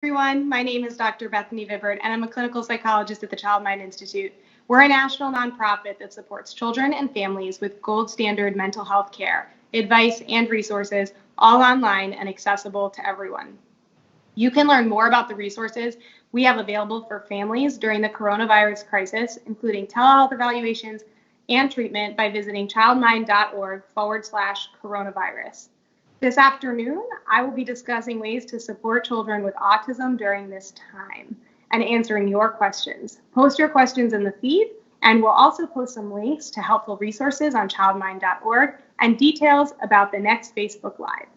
Everyone. My name is Dr. Bethany Vibbert, and I'm a clinical psychologist at the Child Mind Institute. We're a national nonprofit that supports children and families with gold standard mental health care, advice, and resources, all online and accessible to everyone. You can learn more about the resources we have available for families during the coronavirus crisis, including telehealth evaluations and treatment, by visiting childmind.org/coronavirus. This afternoon, I will be discussing ways to support children with autism during this time and answering your questions. Post your questions in the feed, and we'll also post some links to helpful resources on childmind.org and details about the next Facebook Live.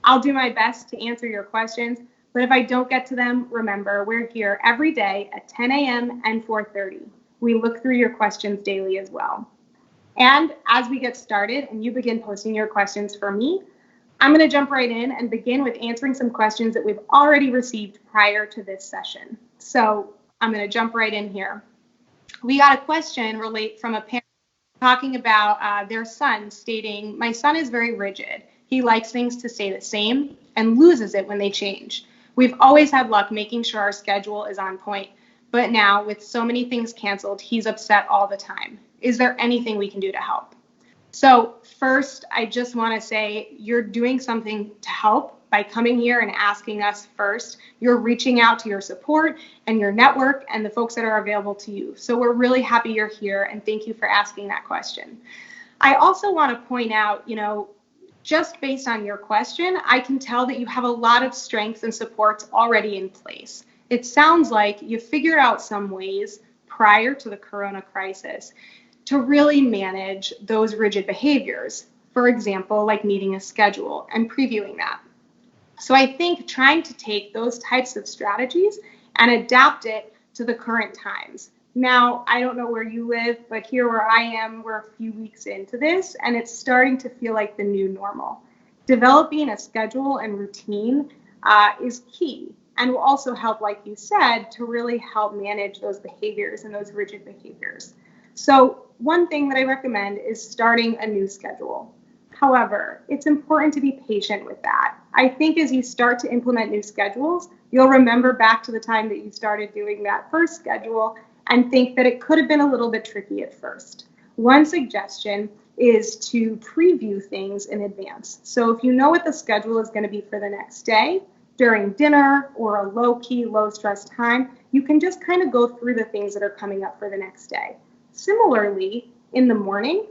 I'll do my best to answer your questions, but if I don't get to them, remember, we're here every day at 10 a.m. and 4:30. We look through your questions daily as well. And as we get started and you begin posting your questions for me, I'm going to jump right in and begin with answering some questions that we've already received prior to this session. So I'm going to jump right in here. We got a question from a parent talking about their son, stating, "My son is very rigid. He likes things to stay the same and loses it when they change. We've always had luck making sure our schedule is on point, but now with so many things canceled, he's upset all the time. Is there anything we can do to help?" So first, I just want to say you're doing something to help by coming here and asking us first. You're reaching out to your support and your network and the folks that are available to you. So we're really happy you're here, and thank you for asking that question. I also want to point out, just based on your question, I can tell that you have a lot of strengths and supports already in place. It sounds like you figured out some ways prior to the corona crisis to really manage those rigid behaviors. For example, like needing a schedule and previewing that. So I think trying to take those types of strategies and adapt it to the current times. Now, I don't know where you live, but here where I am, we're a few weeks into this, and it's starting to feel like the new normal. Developing a schedule and routine is key, and will also help, like you said, to really help manage those behaviors and those rigid behaviors. So one thing that I recommend is starting a new schedule. However, it's important to be patient with that. I think as you start to implement new schedules, you'll remember back to the time that you started doing that first schedule and think that it could have been a little bit tricky at first. One suggestion is to preview things in advance. So if you know what the schedule is going to be for the next day, during dinner or a low-key, low-stress time, you can just kind of go through the things that are coming up for the next day. Similarly, in the morning,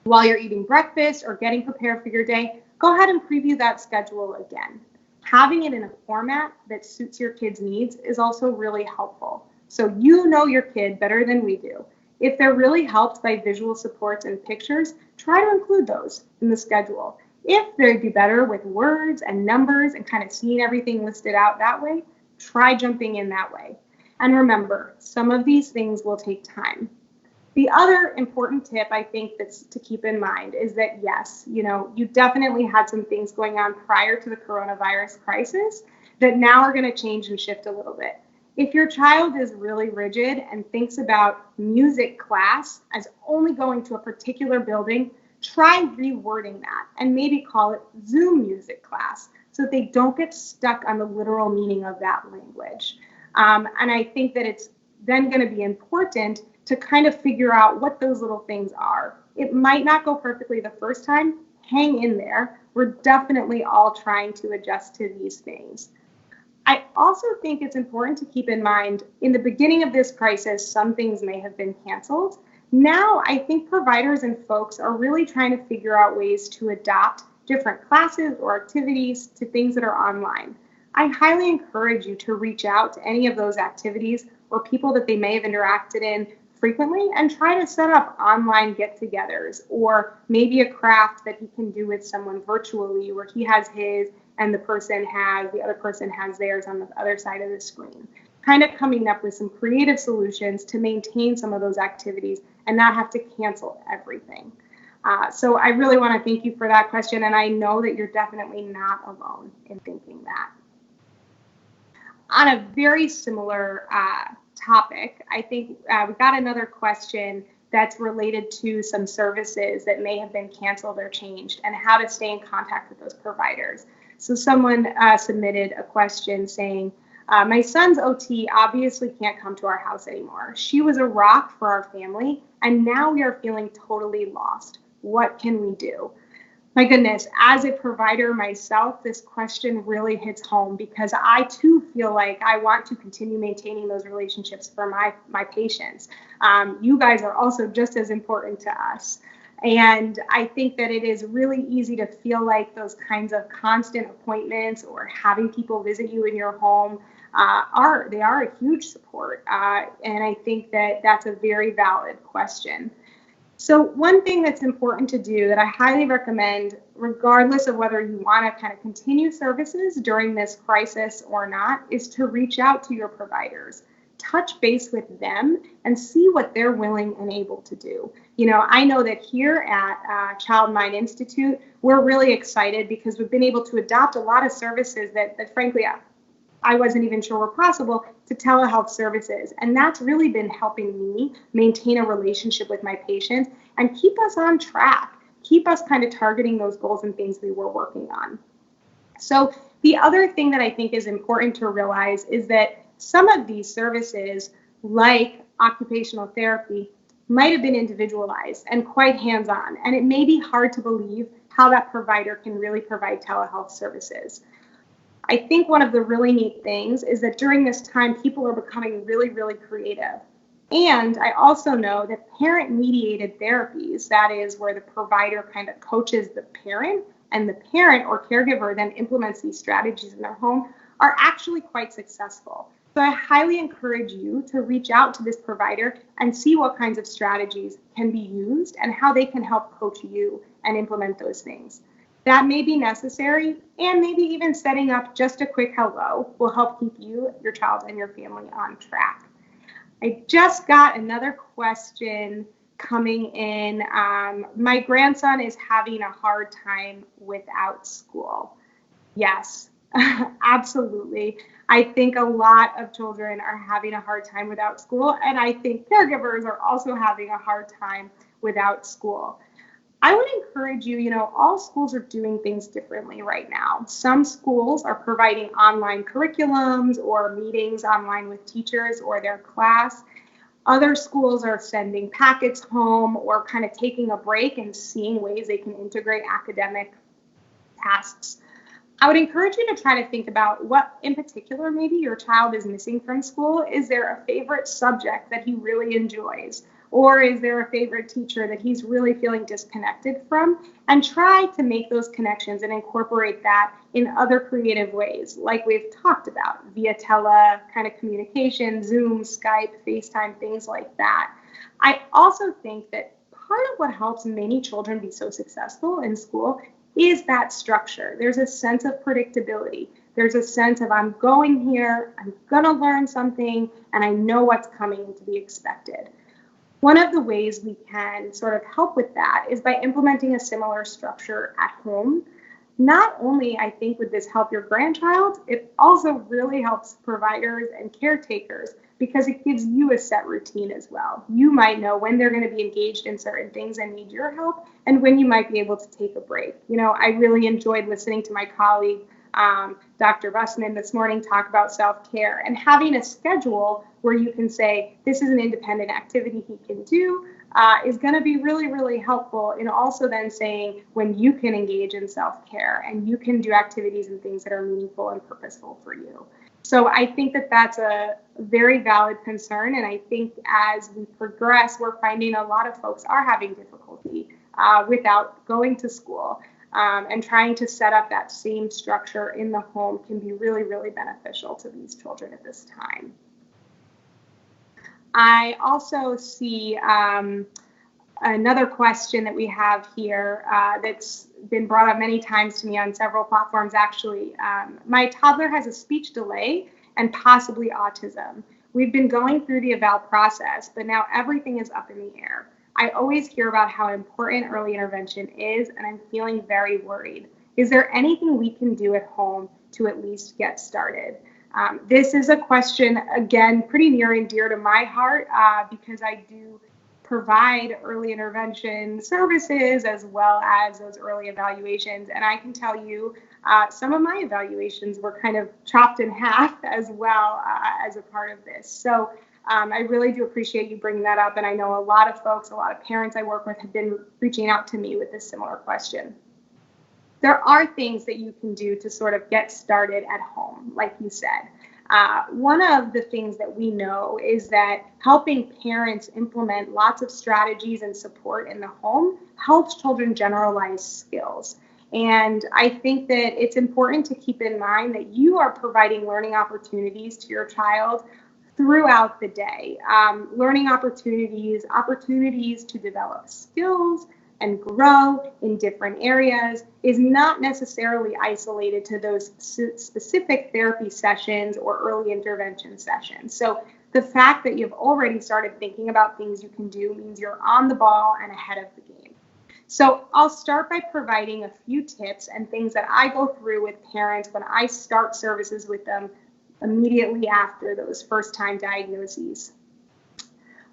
while you're eating breakfast or getting prepared for your day, go ahead and preview that schedule again. Having it in a format that suits your kid's needs is also really helpful. So you know your kid better than we do. If they're really helped by visual supports and pictures, try to include those in the schedule. If they'd be better with words and numbers and kind of seeing everything listed out that way, try jumping in that way. And remember, some of these things will take time. The other important tip I think that's to keep in mind is that, yes, you definitely had some things going on prior to the coronavirus crisis that now are going to change and shift a little bit. If your child is really rigid and thinks about music class as only going to a particular building, try rewording that and maybe call it Zoom music class so that they don't get stuck on the literal meaning of that language. And I think that it's then going to be important to kind of figure out what those little things are. It might not go perfectly the first time. Hang in there. We're definitely all trying to adjust to these things. I also think it's important to keep in mind, in the beginning of this crisis, some things may have been canceled. Now, I think providers and folks are really trying to figure out ways to adapt different classes or activities to things that are online. I highly encourage you to reach out to any of those activities or people that they may have interacted in frequently and try to set up online get-togethers, or maybe a craft that he can do with someone virtually where he has his and the other person has theirs on the other side of the screen. Kind of coming up with some creative solutions to maintain some of those activities and not have to cancel everything. So I really want to thank you for that question, and I know that you're definitely not alone in thinking that. On a very similar topic, I think we got another question that's related to some services that may have been canceled or changed and how to stay in contact with those providers. So someone submitted a question saying, My son's OT obviously can't come to our house anymore. She was a rock for our family, and now we are feeling totally lost. What can we do? My goodness, as a provider myself, this question really hits home because I too feel like I want to continue maintaining those relationships for my patients. You guys are also just as important to us. And I think that it is really easy to feel like those kinds of constant appointments or having people visit you in your home are a huge support. And I think that that's a very valid question. So one thing that's important to do that I highly recommend, regardless of whether you want to kind of continue services during this crisis or not, is to reach out to your providers, touch base with them, and see what they're willing and able to do. I know that here at Child Mind Institute, we're really excited because we've been able to adopt a lot of services that frankly, I wasn't even sure were possible to telehealth services. And that's really been helping me maintain a relationship with my patients and keep us on track, keep us kind of targeting those goals and things we were working on. So the other thing that I think is important to realize is that some of these services, like occupational therapy, might have been individualized and quite hands-on. And it may be hard to believe how that provider can really provide telehealth services. I think one of the really neat things is that during this time, people are becoming really, really creative. And I also know that parent-mediated therapies, that is where the provider kind of coaches the parent and the parent or caregiver then implements these strategies in their home, are actually quite successful. So I highly encourage you to reach out to this provider and see what kinds of strategies can be used and how they can help coach you and implement those things. That may be necessary, and maybe even setting up just a quick hello will help keep you, your child, and your family on track. I just got another question coming in. My grandson is having a hard time without school. Yes, absolutely. I think a lot of children are having a hard time without school, and I think caregivers are also having a hard time without school. I would encourage you, all schools are doing things differently right now. Some schools are providing online curriculums or meetings online with teachers or their class. Other schools are sending packets home or kind of taking a break and seeing ways they can integrate academic tasks. I would encourage you to try to think about what in particular maybe your child is missing from school. Is there a favorite subject that he really enjoys? Or is there a favorite teacher that he's really feeling disconnected from? And try to make those connections and incorporate that in other creative ways, like we've talked about, via tele kind of communication, Zoom, Skype, FaceTime, things like that. I also think that part of what helps many children be so successful in school is that structure. There's a sense of predictability. There's a sense of I'm going here, I'm going to learn something, and I know what's coming to be expected. One of the ways we can sort of help with that is by implementing a similar structure at home. Not only, I think, would this help your grandchild, it also really helps providers and caretakers because it gives you a set routine as well. You might know when they're going to be engaged in certain things and need your help and when you might be able to take a break. I really enjoyed listening to my colleague, Dr. Bussman this morning talk about self-care and having a schedule where you can say, this is an independent activity he can do is going to be really, really helpful in also then saying when you can engage in self-care and you can do activities and things that are meaningful and purposeful for you. So I think that that's a very valid concern. And I think as we progress, we're finding a lot of folks are having difficulty without going to school. And trying to set up that same structure in the home can be really, really beneficial to these children at this time. I also see another question that we have here that's been brought up many times to me on several platforms, actually. My toddler has a speech delay and possibly autism. We've been going through the eval process, but now everything is up in the air. I always hear about how important early intervention is, and I'm feeling very worried. Is there anything we can do at home to at least get started? This is a question, again, pretty near and dear to my heart because I do provide early intervention services as well as those early evaluations. And I can tell you, some of my evaluations were kind of chopped in half as well as a part of this. So I really do appreciate you bringing that up. And I know a lot of folks, a lot of parents I work with have been reaching out to me with this similar question. There are things that you can do to sort of get started at home, like you said. One of the things that we know is that helping parents implement lots of strategies and support in the home helps children generalize skills. And I think that it's important to keep in mind that you are providing learning opportunities to your child throughout the day. Learning opportunities to develop skills and grow in different areas is not necessarily isolated to those specific therapy sessions or early intervention sessions. So the fact that you've already started thinking about things you can do means you're on the ball and ahead of the game. So I'll start by providing a few tips and things that I go through with parents when I start services with them immediately after those first-time diagnoses.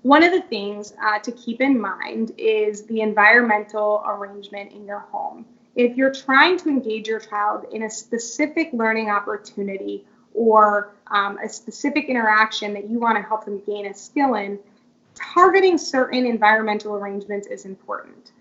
One of the things to keep in mind is the environmental arrangement in your home. If you're trying to engage your child in a specific learning opportunity or a specific interaction that you want to help them gain a skill in, targeting certain environmental arrangements is important.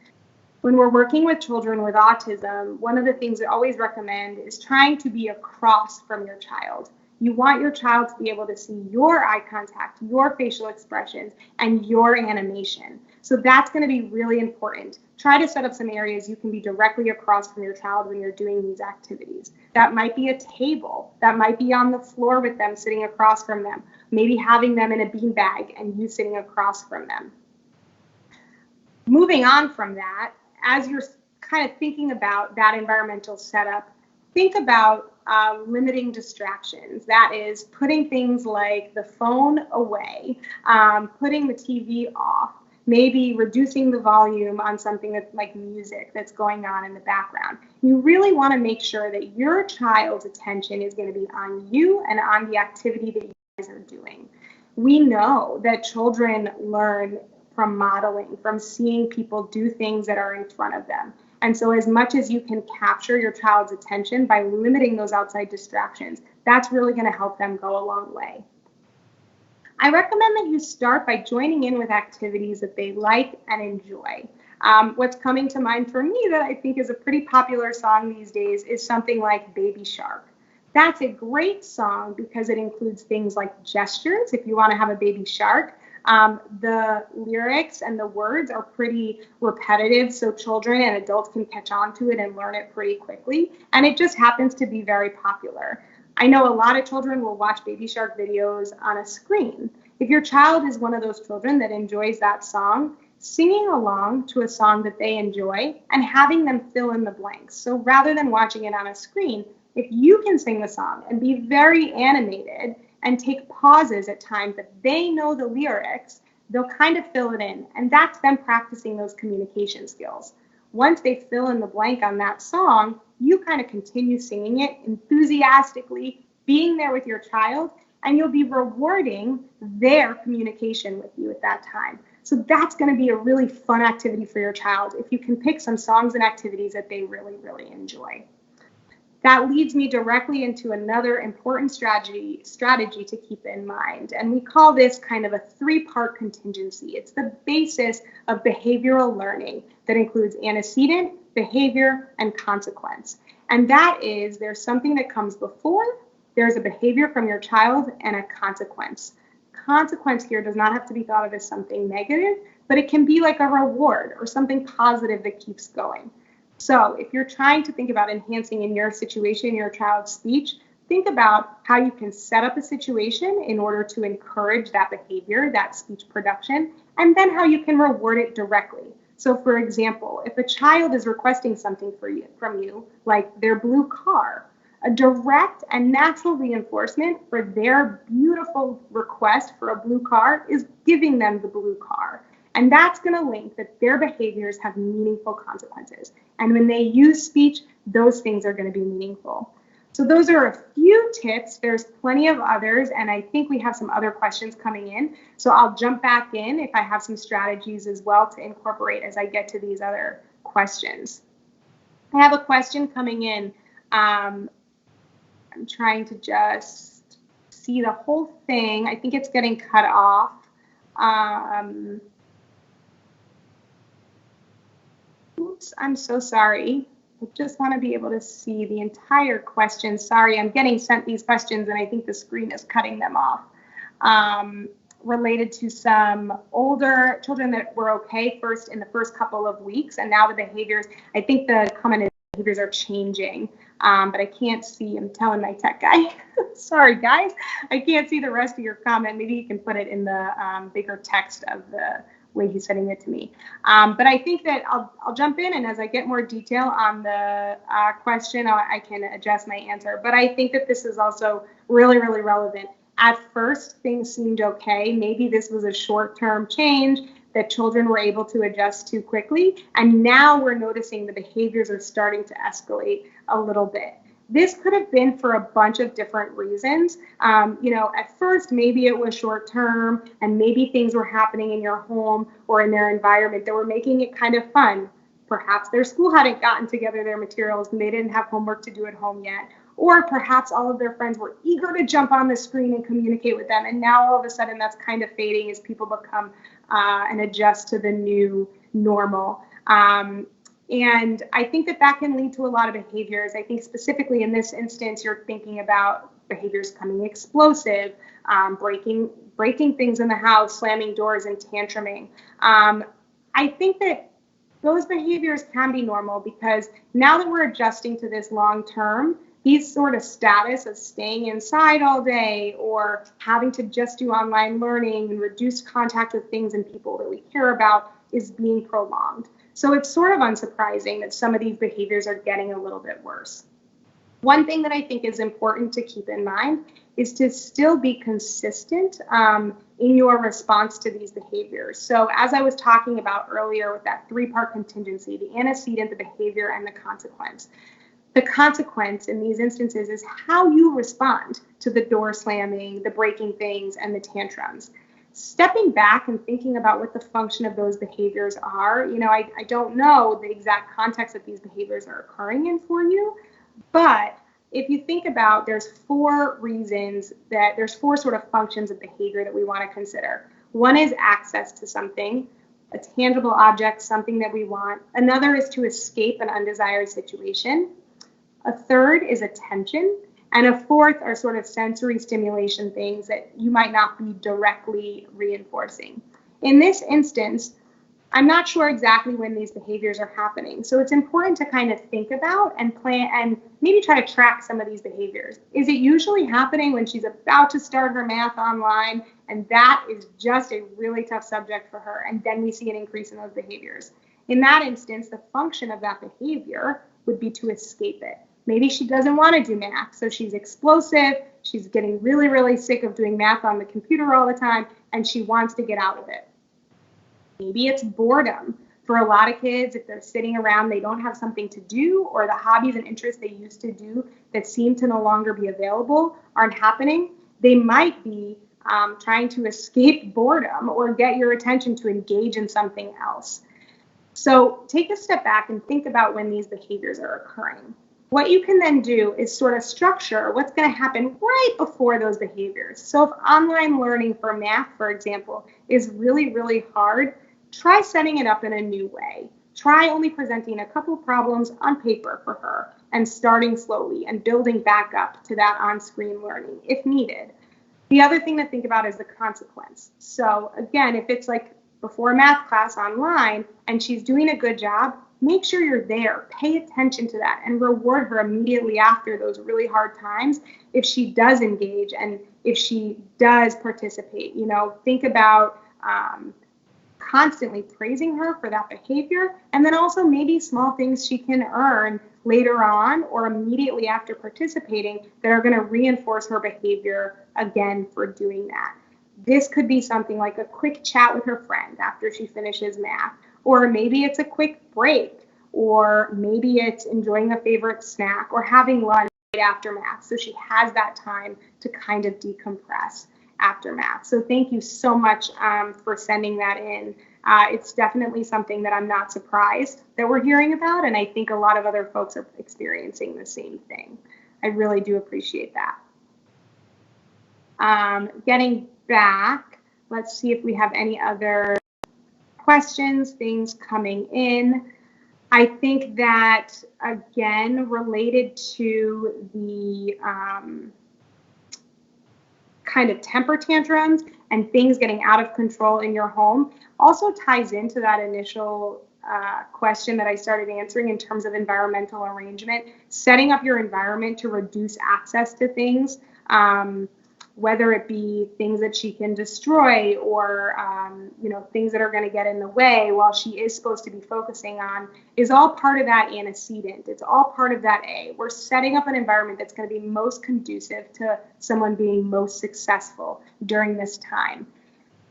When we're working with children with autism, one of the things I always recommend is trying to be across from your child. You want your child to be able to see your eye contact, your facial expressions, and your animation. So that's going to be really important. Try to set up some areas you can be directly across from your child when you're doing these activities. That might be a table. That might be on the floor with them, sitting across from them. Maybe having them in a beanbag and you sitting across from them. Moving on from that, as you're kind of thinking about that environmental setup, think about limiting distractions. That is putting things like the phone away, putting the TV off, maybe reducing the volume on something that's like music that's going on in the background. You really want to make sure that your child's attention is going to be on you and on the activity that you guys are doing. We know that children learn from modeling, from seeing people do things that are in front of them. And so as much as you can capture your child's attention by limiting those outside distractions, that's really going to help them go a long way. I recommend that you start by joining in with activities that they like and enjoy. What's coming to mind for me that I think is a pretty popular song these days is something like Baby Shark. That's a great song because it includes things like gestures. If you want to have a baby shark, the lyrics and the words are pretty repetitive, so children and adults can catch on to it and learn it pretty quickly. And it just happens to be very popular. I know a lot of children will watch Baby Shark videos on a screen. If your child is one of those children that enjoys that song, singing along to a song that they enjoy and having them fill in the blanks. So rather than watching it on a screen, if you can sing the song and be very animated and take pauses at times that they know the lyrics, they'll kind of fill it in. And that's them practicing those communication skills. Once they fill in the blank on that song, you kind of continue singing it enthusiastically, being there with your child, and you'll be rewarding their communication with you at that time. So that's going to be a really fun activity for your child if you can pick some songs and activities that they really, really enjoy. That leads me directly into another important strategy to keep in mind. And we call this kind of a three-part contingency. It's the basis of behavioral learning that includes antecedent, behavior, and consequence. And that is, there's something that comes before, there's a behavior from your child, and a consequence. Consequence here does not have to be thought of as something negative, but it can be like a reward or something positive that keeps going. So if you're trying to think about enhancing in your situation, your child's speech, think about how you can set up a situation in order to encourage that behavior, that speech production, and then how you can reward it directly. So for example, if a child is requesting something from you, like their blue car, a direct and natural reinforcement for their beautiful request for a blue car is giving them the blue car. And that's going to link that their behaviors have meaningful consequences. And when they use speech, those things are going to be meaningful. So those are a few tips. There's plenty of others, and I think we have some other questions coming in. So I'll jump back in if I have some strategies as well to incorporate as I get to these other questions. I have a question coming in I'm trying to just see the whole thing. I think it's getting cut off. Oops, I'm so sorry. I just want to be able to see the entire question. Sorry, I'm getting sent these questions and I think the screen is cutting them off. Related to some older children that were okay first in the first couple of weeks, and now the behaviors, I think the common behaviors are changing, but I can't see. I'm telling my tech guy. Sorry, guys. I can't see the rest of your comment. Maybe you can put it in the bigger text of the way he's sending it to me. But I think that I'll jump in, and as I get more detail on the question, I can adjust my answer. But I think that this is also really, really relevant. At first, things seemed okay. Maybe this was a short-term change that children were able to adjust to quickly. And now we're noticing the behaviors are starting to escalate a little bit. This could have been for a bunch of different reasons. At first, maybe it was short-term, and maybe things were happening in your home or in their environment that were making it kind of fun. Perhaps their school hadn't gotten together their materials and they didn't have homework to do at home yet. Or perhaps all of their friends were eager to jump on the screen and communicate with them. And now all of a sudden that's kind of fading as people become and adjust to the new normal. And I think that can lead to a lot of behaviors. I think specifically in this instance, you're thinking about behaviors becoming explosive, breaking things in the house, slamming doors, and tantruming. I think that those behaviors can be normal because now that we're adjusting to this long term, these sort of status of staying inside all day or having to just do online learning and reduce contact with things and people that we care about is being prolonged. So it's sort of unsurprising that some of these behaviors are getting a little bit worse. One thing that I think is important to keep in mind is to still be consistent in your response to these behaviors. So as I was talking about earlier with that three-part contingency, the antecedent, the behavior, and the consequence. The consequence in these instances is how you respond to the door slamming, the breaking things, and the tantrums. Stepping back and thinking about what the function of those behaviors are, I don't know the exact context that these behaviors are occurring in for you, but if you think about, there's four sort of functions of behavior that we want to consider. One is access to something, a tangible object, something that we want. Another is to escape an undesired situation. A third is attention, and a fourth are sort of sensory stimulation things that you might not be directly reinforcing. In this instance, I'm not sure exactly when these behaviors are happening, so it's important to kind of think about and plan and maybe try to track some of these behaviors. Is it usually happening when she's about to start her math online, and that is just a really tough subject for her, and then we see an increase in those behaviors? In that instance, the function of that behavior would be to escape it. Maybe she doesn't want to do math, so she's explosive, she's getting really, really sick of doing math on the computer all the time, and she wants to get out of it. Maybe it's boredom. For a lot of kids, if they're sitting around, they don't have something to do, or the hobbies and interests they used to do that seem to no longer be available aren't happening, they might be trying to escape boredom or get your attention to engage in something else. So take a step back and think about when these behaviors are occurring. What you can then do is sort of structure what's going to happen right before those behaviors. So if online learning for math, for example, is really, really hard, try setting it up in a new way. Try only presenting a couple problems on paper for her and starting slowly and building back up to that on-screen learning if needed. The other thing to think about is the consequence. So again, if it's like before math class online and she's doing a good job, make sure you're there, pay attention to that, and reward her immediately after those really hard times if she does engage and if she does participate. Think about constantly praising her for that behavior, and then also maybe small things she can earn later on or immediately after participating that are going to reinforce her behavior again for doing that. This could be something like a quick chat with her friend after she finishes math, or maybe it's a quick break, or maybe it's enjoying a favorite snack or having lunch right after math, so she has that time to kind of decompress. aftermath. So thank you so much for sending that in. It's definitely something that I'm not surprised that we're hearing about, and I think a lot of other folks are experiencing the same thing. I really do appreciate that. Getting back, let's see if we have any other questions, things coming in. I think that, again, related to the kind of temper tantrums and things getting out of control in your home also ties into that initial question that I started answering in terms of environmental arrangement, setting up your environment to reduce access to things, whether it be things that she can destroy or, things that are going to get in the way while she is supposed to be focusing on, is all part of that antecedent. It's all part of that A. We're setting up an environment that's going to be most conducive to someone being most successful during this time.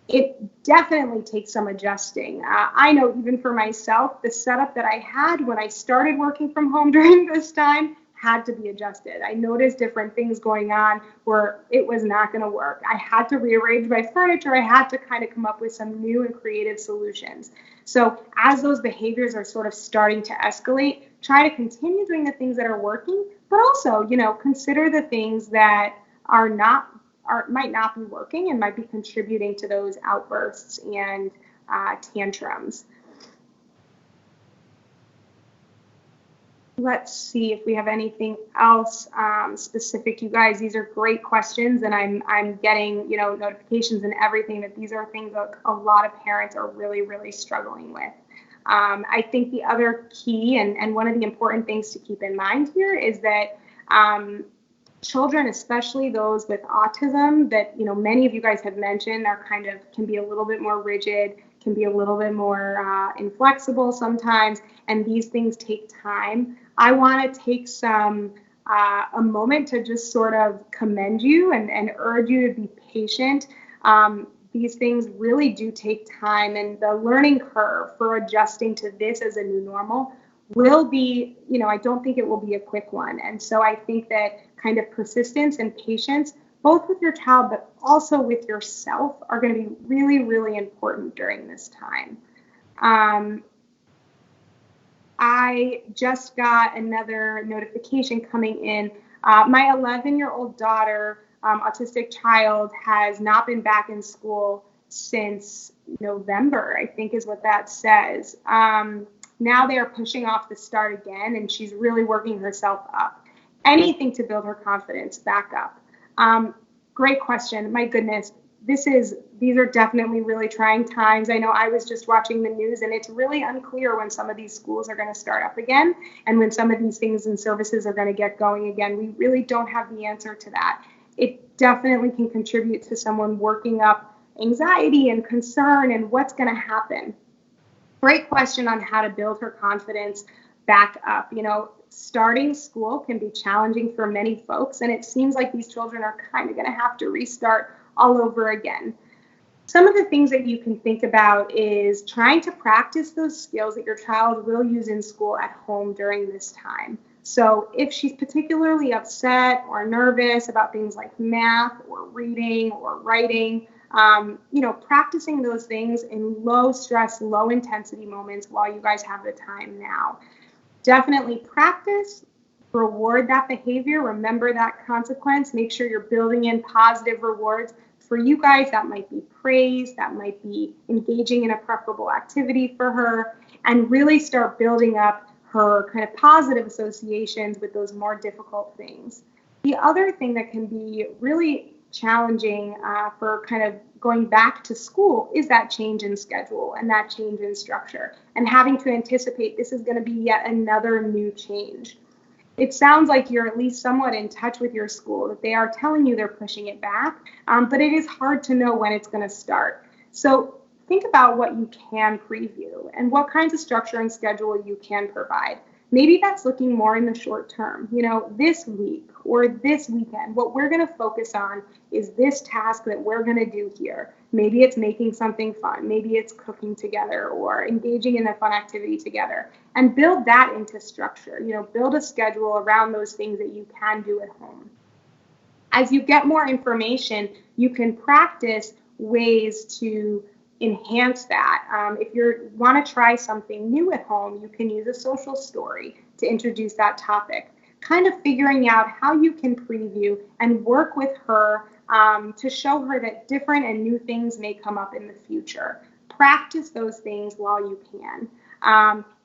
It definitely takes some adjusting. I know even for myself, the setup that I had when I started working from home during this time had to be adjusted. I noticed different things going on where it was not going to work. I had to rearrange my furniture. I had to kind of come up with some new and creative solutions. So as those behaviors are sort of starting to escalate, try to continue doing the things that are working, but also, consider the things that might not be working and might be contributing to those outbursts and tantrums. Let's see if we have anything else specific, you guys. These are great questions, and I'm getting notifications and everything that these are things that a lot of parents are really, really struggling with. I think the other key and one of the important things to keep in mind here is that children, especially those with autism, that many of you guys have mentioned, can be a little bit more rigid, can be a little bit more inflexible sometimes, and these things take time. I want to take a moment to just sort of commend you and urge you to be patient. These things really do take time, and the learning curve for adjusting to this as a new normal will be, I don't think it will be a quick one. And so I think that kind of persistence and patience, both with your child, but also with yourself, are going to be really, really important during this time. I just got another notification coming in. My 11-year-old daughter, autistic child, has not been back in school since November, I think is what that says. Now they are pushing off the start again, and she's really working herself up. Anything to build her confidence back up. Great question. My goodness, these are definitely really trying times. I know I was just watching the news, and it's really unclear when some of these schools are going to start up again and when some of these things and services are going to get going again. We really don't have the answer to that. It definitely can contribute to someone working up anxiety and concern and what's going to happen. Great question on how to build her confidence back up. Starting school can be challenging for many folks, and it seems like these children are kind of going to have to restart all over again. Some of the things that you can think about is trying to practice those skills that your child will use in school at home during this time. So if she's particularly upset or nervous about things like math or reading or writing, practicing those things in low stress, low intensity moments while you guys have the time now. Definitely practice, reward that behavior, remember that consequence, make sure you're building in positive rewards. For you guys, that might be praise, that might be engaging in a preferable activity for her, and really start building up her kind of positive associations with those more difficult things. The other thing that can be really challenging for kind of going back to school is that change in schedule and that change in structure, and having to anticipate this is going to be yet another new change. It sounds like you're at least somewhat in touch with your school, that they are telling you they're pushing it back, but it is hard to know when it's going to start. So think about what you can preview and what kinds of structure and schedule you can provide. Maybe that's looking more in the short term. This week or this weekend, what we're going to focus on is this task that we're going to do here. Maybe it's making something fun. Maybe it's cooking together or engaging in a fun activity together, and build that into structure. Build a schedule around those things that you can do at home. As you get more information, you can practice ways to enhance that. If you want to try something new at home, you can use a social story to introduce that topic. Kind of figuring out how you can preview and work with her to show her that different and new things may come up in the future. Practice those things while you can,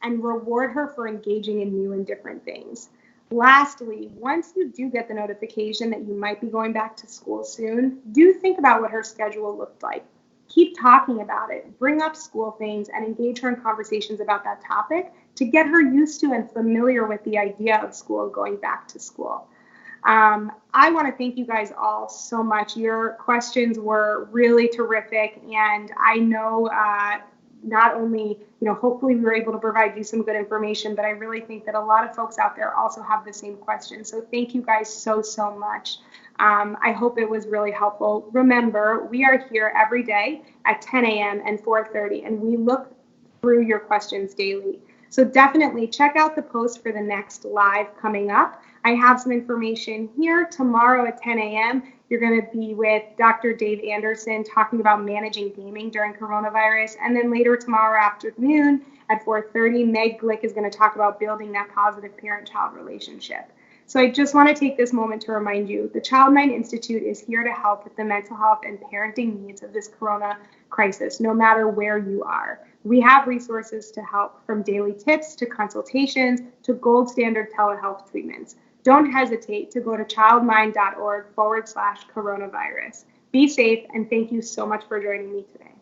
and reward her for engaging in new and different things. Lastly, once you do get the notification that you might be going back to school soon, do think about what her schedule looked like. Keep talking about it, bring up school things, and engage her in conversations about that topic to get her used to and familiar with the idea of school going back to school. I want to thank you guys all so much. Your questions were really terrific, and I know not only, hopefully we were able to provide you some good information, but I really think that a lot of folks out there also have the same questions. So thank you guys so much. I hope it was really helpful. Remember, we are here every day at 10 a.m. and 4:30, and we look through your questions daily. So definitely check out the post for the next live coming up. I have some information here. Tomorrow at 10 a.m., you're going to be with Dr. Dave Anderson talking about managing gaming during coronavirus. And then later tomorrow afternoon at 4:30, Meg Glick is going to talk about building that positive parent-child relationship. So I just want to take this moment to remind you, the Child Mind Institute is here to help with the mental health and parenting needs of this corona crisis, no matter where you are. We have resources to help, from daily tips to consultations to gold standard telehealth treatments. Don't hesitate to go to childmind.org/coronavirus. Be safe, and thank you so much for joining me today.